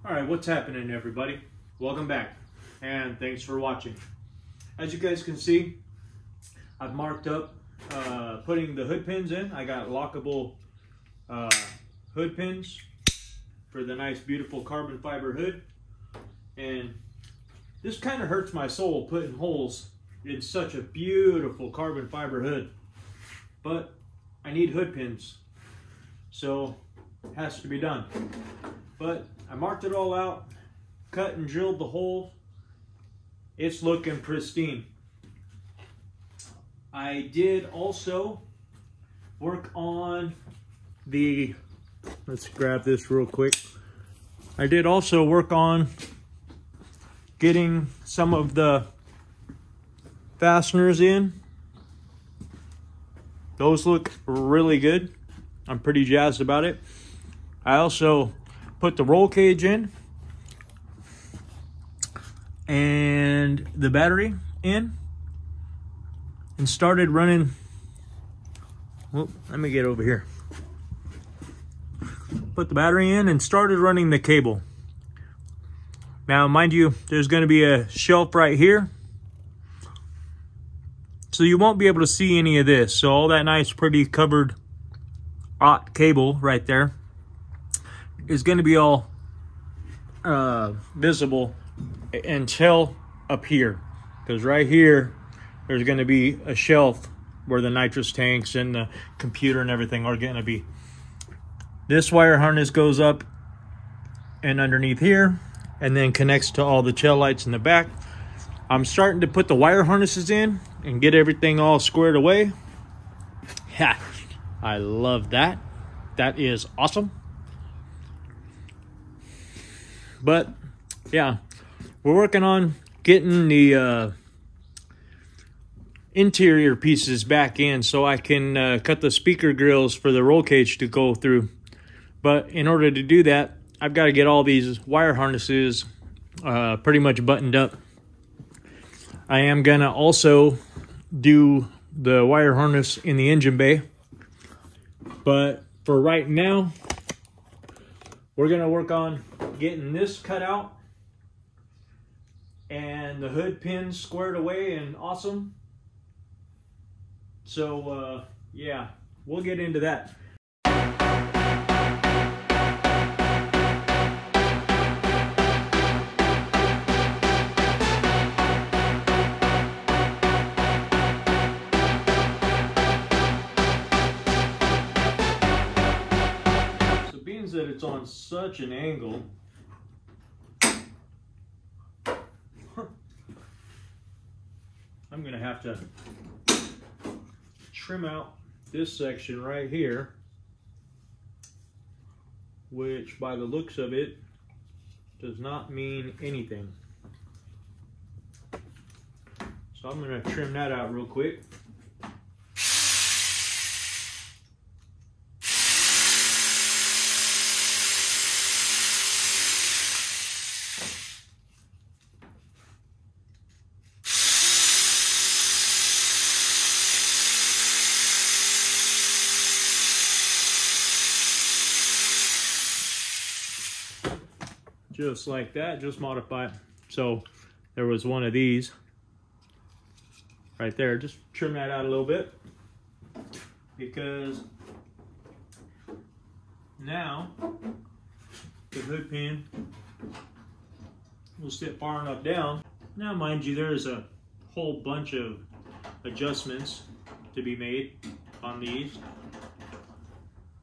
Alright, what's happening, everybody? Welcome back and thanks for watching. As you guys can see, I've marked up putting the hood pins in. I got lockable hood pins for the nice beautiful carbon fiber hood, and this kind of hurts my soul putting holes in such a beautiful carbon fiber hood, but I need hood pins, so it has to be done. But I marked it all out, cut and drilled the hole. It's looking pristine. I did also work on the, let's grab this real quick. I did also work on getting some of the fasteners in. Those look really good. I'm pretty jazzed about it. I also put the roll cage in and the battery in and started running. Well, let me get over here. Put the battery in and started running the cable. Now, mind you, there's going to be a shelf right here, so you won't be able to see any of this. So all that nice, pretty covered cable right there is going to be all visible until up here, because right here there's going to be a shelf where the nitrous tanks and the computer and everything are going to be. This wire harness goes up and underneath here and then connects to all the tail lights in the back. I'm starting to put the wire harnesses in and get everything all squared away. Ha! I love that. That is awesome. But yeah, we're working on getting the interior pieces back in so I can cut the speaker grills for the roll cage to go through. But in order to do that, I've got to get all these wire harnesses pretty much buttoned up. I am gonna also do the wire harness in the engine bay, but for right now, we're gonna work on getting this cut out and the hood pins squared away and awesome. So yeah, we'll get into that. That it's on such an angle, I'm gonna have to trim out this section right here, which by the looks of it does not mean anything. So I'm gonna trim that out real quick. Just like that, just modify it. So there was one of these right there. Just trim that out a little bit, because now the hood pin will sit far enough down. Now, mind you, there's a whole bunch of adjustments to be made on these,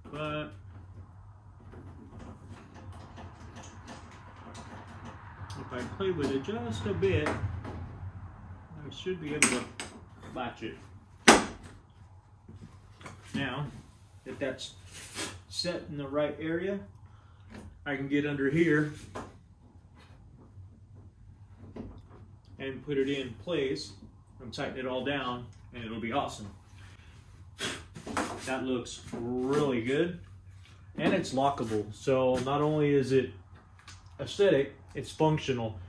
but if I play with it just a bit, I should be able to latch it. Now that that's set in the right area, I can get under here and put it in place and tighten it all down, and it'll be awesome. That looks really good, and it's lockable, so not only is it aesthetic, it's functional.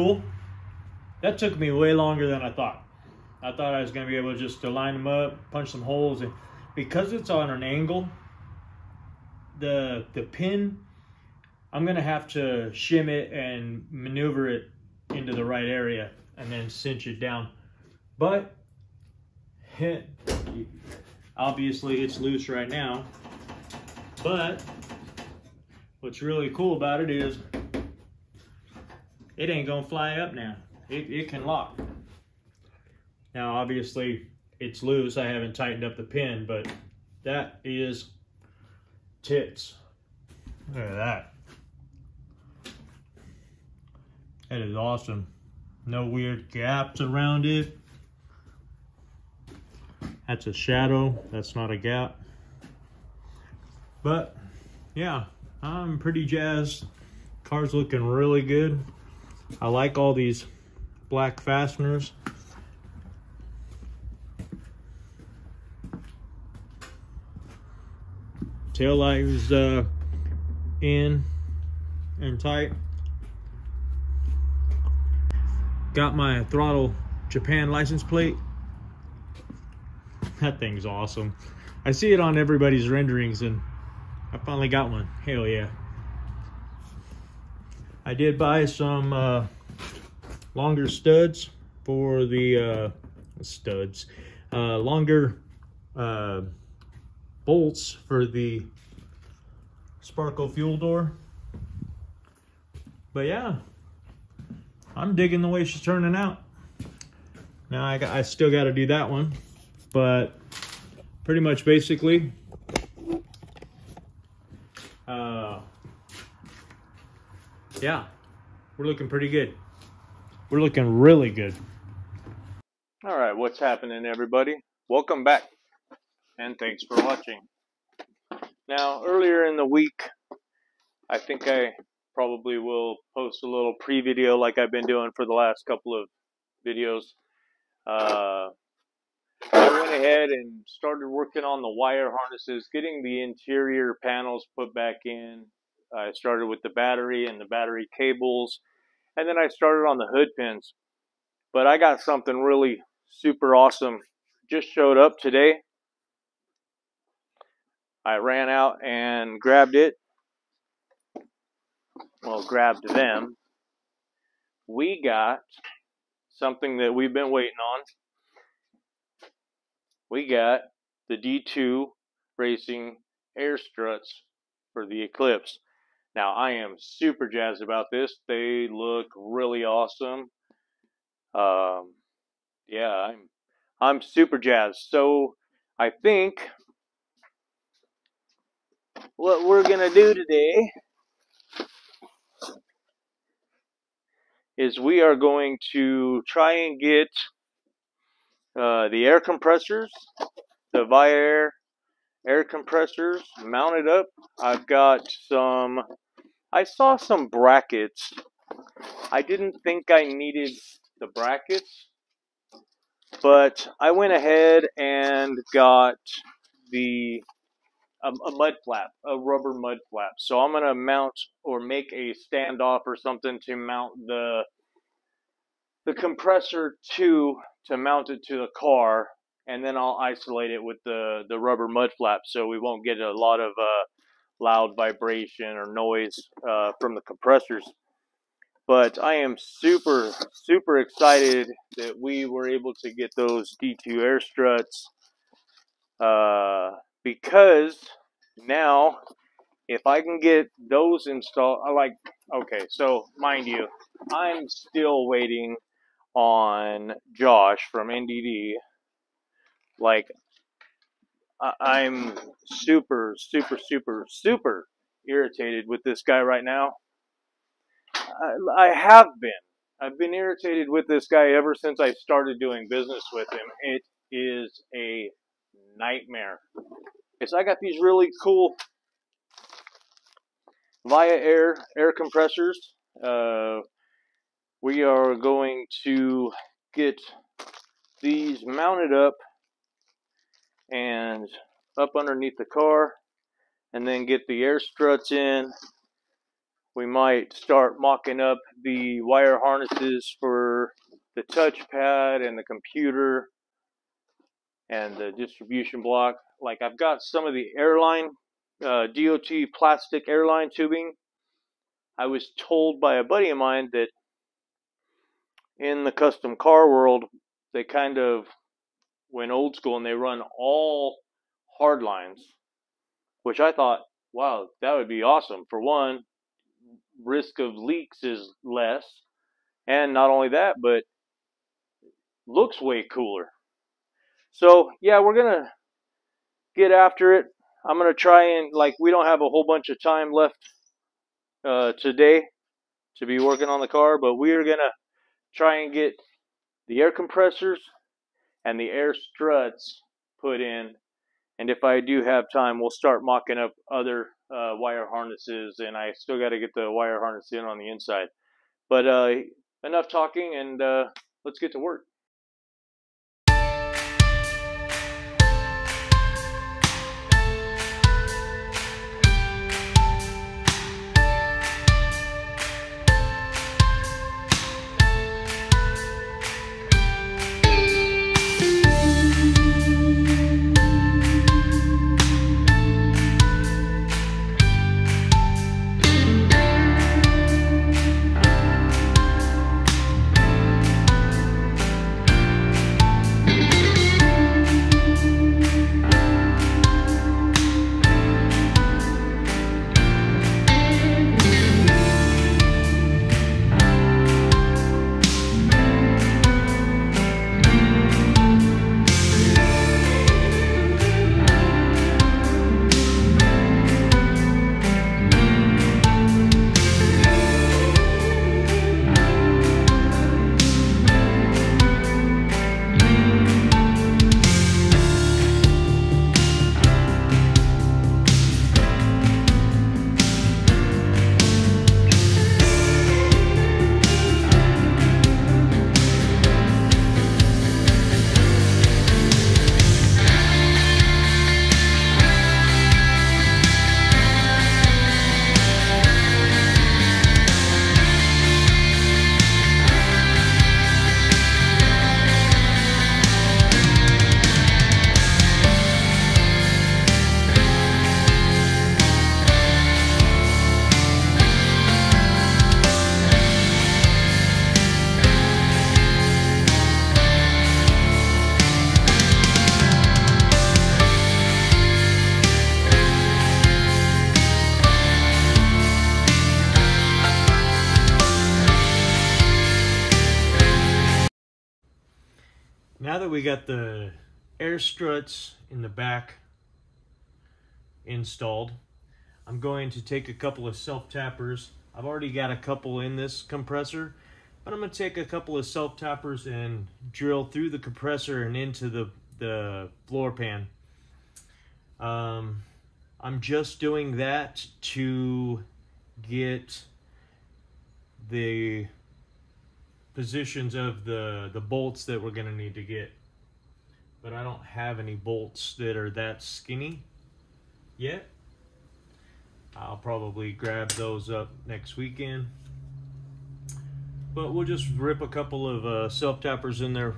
cool. That took me way longer than I thought. I thought I was going to be able just to line them up, punch some holes, and because it's on an angle, the pin, I'm going to have to shim it and maneuver it into the right area and then cinch it down. But obviously it's loose right now. But what's really cool about it is it ain't going to fly up now. It can lock. Now obviously it's loose. I haven't tightened up the pin, but that is tits. Look at that. That is awesome. No weird gaps around it. That's a shadow. That's not a gap. But yeah, I'm pretty jazzed. Car's looking really good. I like all these black fasteners. Tail light is in and tight. Got my throttle Japan license plate. That thing's awesome. I see it on everybody's renderings and I finally got one. Hell yeah. I did buy some longer studs for the longer bolts for the sparkle fuel door. But yeah, I'm digging the way she's turning out. Now I still got to do that one, but pretty much basically yeah, we're looking pretty good. We're looking really good. All right, what's happening, everybody? Welcome back and thanks for watching. Now, earlier in the week, I think I probably will post a little pre-video like I've been doing for the last couple of videos. I went ahead and started working on the wire harnesses, getting the interior panels put back in. I started with the battery and the battery cables, and then I started on the hood pins. But I got something really super awesome. Just showed up today. I ran out and grabbed it. Well, grabbed them. We got something that we've been waiting on. We got the D2 Racing air struts for the Eclipse. Now, I am super jazzed about this. They look really awesome. Yeah, I'm super jazzed. So I think what we're gonna do today is we are going to try and get the air compressors, the Viair air compressors mounted up. I've got I saw some brackets. I didn't think I needed the brackets, but I went ahead and got a mud flap, a rubber mud flap. So I'm gonna mount or make a standoff or something to mount the compressor to mount it to the car, and then I'll isolate it with the rubber mud flap so we won't get a lot of loud vibration or noise from the compressors. But I am super excited that we were able to get those D2 air struts because now if I can get those installed, okay, so mind you, I'm still waiting on Josh from NDD. Like, I'm super irritated with this guy right now. I have been. I've been irritated with this guy ever since I started doing business with him. It is a nightmare. Okay, so I got these really cool Viair air compressors. We are going to get these mounted up and up underneath the car, and then get the air struts in, we might start mocking up the wire harnesses for the touchpad and the computer and the distribution block. Like, I've got some of the airline, DOT plastic airline tubing. I was told by a buddy of mine that in the custom car world, they kind of went old school and they run all hard lines, which I thought, wow, that would be awesome. For one, risk of leaks is less, and not only that, but looks way cooler. So yeah, we're gonna get after it. I'm gonna try and, like, we don't have a whole bunch of time left today to be working on the car, but we are gonna try and get the air compressors and the air struts put in. And if I do have time, we'll start mocking up other wire harnesses, and I still got to get the wire harness in on the inside. But enough talking, and let's get to work. Now that we got the air struts in the back installed, I'm going to take a couple of self-tappers. I've already got a couple in this compressor, but I'm going to take a couple of self-tappers and drill through the compressor and into the floor pan. I'm just doing that to get the positions of the bolts that we're going to need to get. But I don't have any bolts that are that skinny yet. I'll probably grab those up next weekend. But we'll just rip a couple of self-tappers in there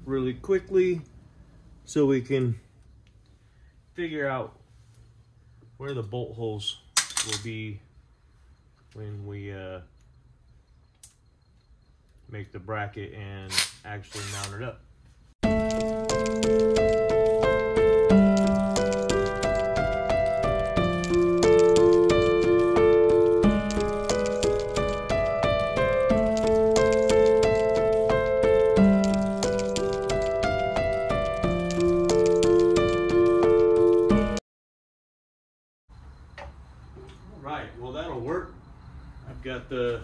really quickly so we can figure out where the bolt holes will be when we make the bracket and actually mount it up. Alright, well that'll work. I've got the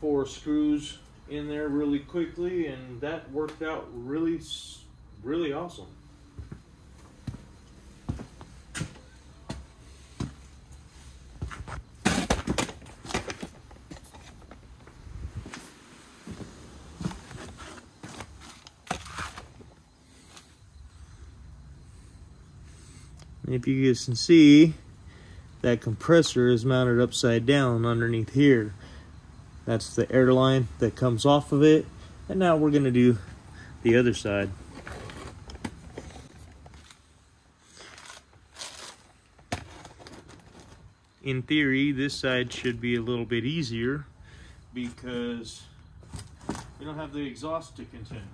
4 screws in there really quickly, and that worked out really awesome. If you guys can see, that compressor is mounted upside down underneath here. That's the air line that comes off of it. And now we're going to do the other side. In theory, this side should be a little bit easier because we don't have the exhaust to contend.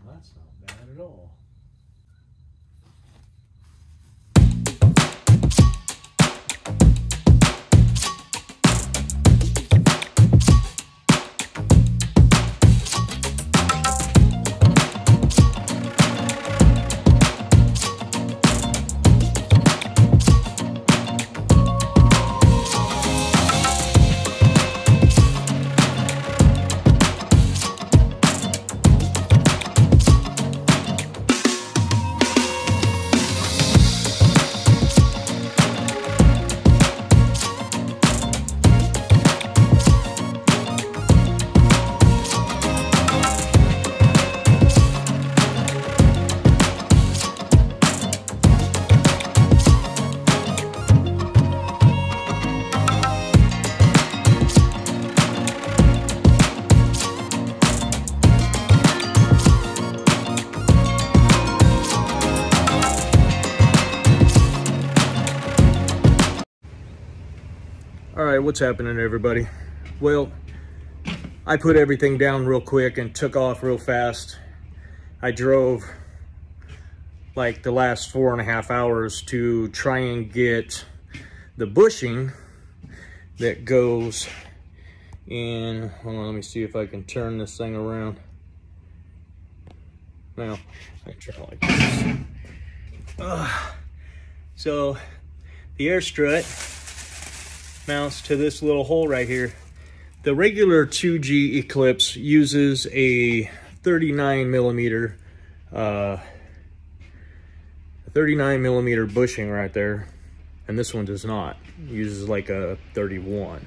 That's not bad at all. Alright, what's happening, everybody? Well, I put everything down real quick and took off real fast. I drove like the last 4.5 hours to try and get the bushing that goes in. Hold on, let me see if I can turn this thing around. Now, I can turn it like this. So, the air strut mounts to this little hole right here. The regular 2G Eclipse uses a 39 millimeter bushing right there, and this one does not. It uses like a 31.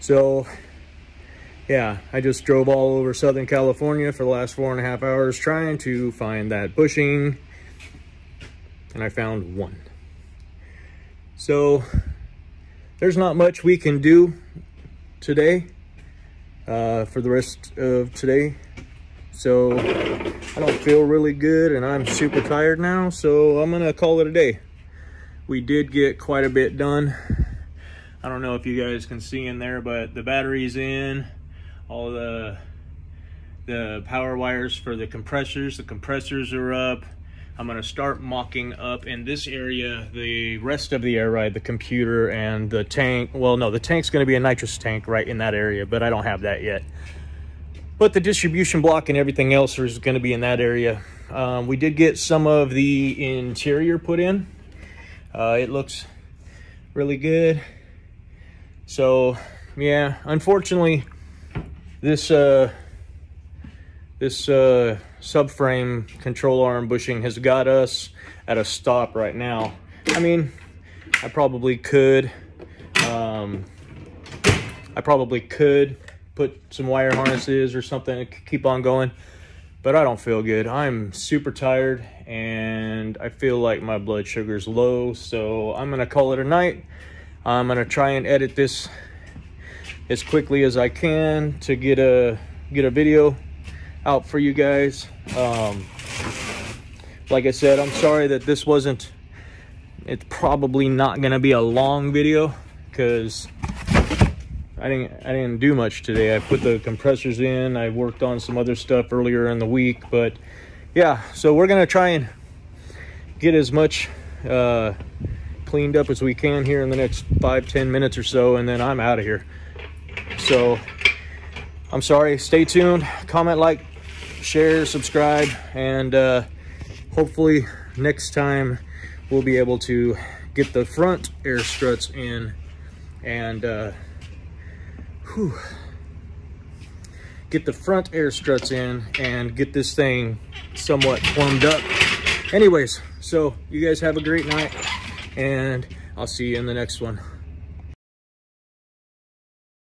So yeah, I just drove all over Southern California for the last 4.5 hours trying to find that bushing, and I found one. So there's not much we can do today for the rest of today. So I don't feel really good and I'm super tired now, so I'm gonna call it a day. We did get quite a bit done. I don't know if you guys can see in there, but the battery's in, all the power wires for the compressors are up. I'm gonna start mocking up in this area the rest of the air ride, the computer and the tank. Well, no, the tank's gonna be a nitrous tank right in that area, but I don't have that yet. But the distribution block and everything else is gonna be in that area. We did get some of the interior put in. It looks really good. So yeah, unfortunately, this subframe control arm bushing has got us at a stop right now. I mean, I probably could I probably could put some wire harnesses or something to keep on going, but I don't feel good. I'm super tired and I feel like my blood sugar's low, so I'm gonna call it a night. I'm gonna try and edit this as quickly as I can to get a video out for you guys. Like I said, I'm sorry that this wasn't, it's probably not gonna be a long video because I didn't do much today. I put the compressors in, I worked on some other stuff earlier in the week, but yeah, so we're gonna try and get as much cleaned up as we can here in the next 5-10 minutes or so, and then I'm out of here. So I'm sorry, stay tuned, comment, like, share, subscribe, and hopefully next time we'll be able to get the front air struts in and get the front air struts in and get this thing somewhat warmed up. Anyways, so you guys have a great night and I'll see you in the next one.